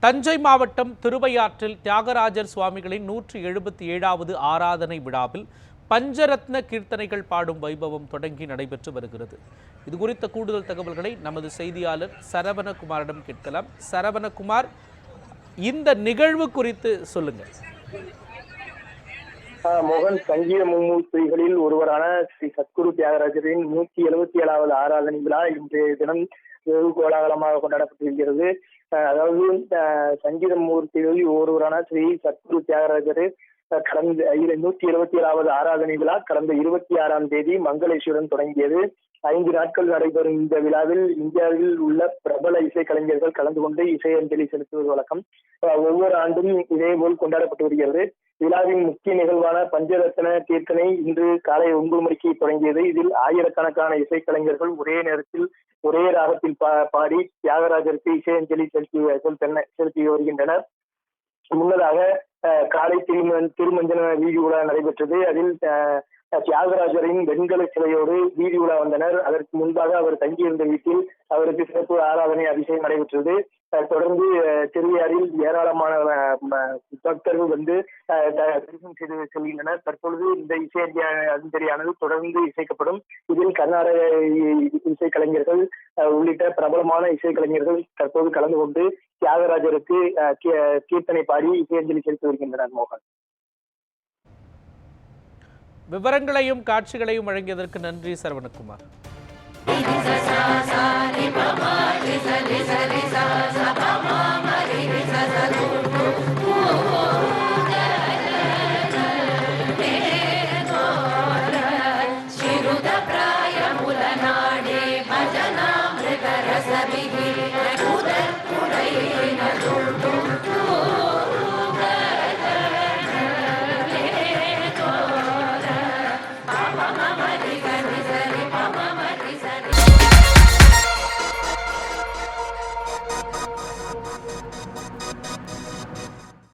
தஞ்சை மாவட்டம் திருவையாற்றில் தியாகராஜர் சுவாமிகளின் 177வது ஆராதனை விழாவில் பஞ்சரத்ன கீர்த்தனைகள் பாடும் வைபவம் தொடங்கி நடைபெற்று வருகிறது. இது குறித்த கூடுதல் தகவல்களை நமது செய்தியாளர் சரவணகுமாரிடம் கேட்கலாம். சரவணகுமார், இந்த நிகழ்வு குறித்து சொல்லுங்கள். மோகன், சங்கீத மும்மூர்த்திகளில் ஒருவரான ஸ்ரீ சத்குரு தியாகராஜரின் 177வது ஆராதனை விழா இன்றைய தினம் வெகு கோலாகலமாக கொண்டாடப்பட்டிருக்கிறது. அதாவது சங்கீத மூர்த்திகளில் ஒருவரான ஸ்ரீ சத்குரு தியாகராஜர் கடந்த 177வது ஆராதனை விழா கடந்த 26ஆம் தேதி மங்களேஸ்வரம் தொடங்கியது. 5 நாட்கள் நடைபெறும் இந்த விழாவில் இந்தியாவில் உள்ள பிரபல இசைக்கலைஞர்கள் கலந்து கொண்டு இசை அஞ்சலி செலுத்துவது வழக்கம். ஒவ்வொரு ஆண்டும் இதேபோல் கொண்டாடப்பட்டு வருகிறது. விழாவின் முக்கிய நிகழ்வான பஞ்சரத்ன கீர்த்தனை இன்று காலை 9 மணிக்கு தொடங்கியது. இதில் ஆயிரக்கணக்கான இசைக்கலைஞர்கள் ஒரே நேரத்தில் ஒரே ராகத்தில் பாடி தியாகராஜருக்கு இசையஞ்சலி செலுத்தி வருகின்றனர். முன்னதாக காலை திருமஞ்சன வீதி உலா நடைபெற்றது. அதில் தியாகராஜரின் வெண்கல சிலையோடு வீதி உலா வந்தனர். அதற்கு முன்பாக அவர் தங்கியிருந்த வீட்டில் அவருக்கு சிறப்பு ஆராதனை அபிஷேகம் நடைபெற்றது. தொடர்ந்து திருவையாறில் ஏராளமான பக்தர்கள் வந்து தரிசனம் செய்து செல்கின்றனர். தற்பொழுது இந்த இசை அஞ்சலியானது தொடர்ந்து இசைக்கப்படும். இதில் கர்நாடக இசைக்கலைஞர்கள் உள்ளிட்ட பிரபலமான இசைக்கலைஞர்கள் தற்போது கலந்து கொண்டு தியாகராஜருக்கு கீர்த்தனை பாடி இசையஞ்சலி செலுத்தி வருகின்றனர். மோகன், விவரங்களையும் காட்சிகளையும் வழங்கியதற்கு நன்றி சரவணகுமார். Mama,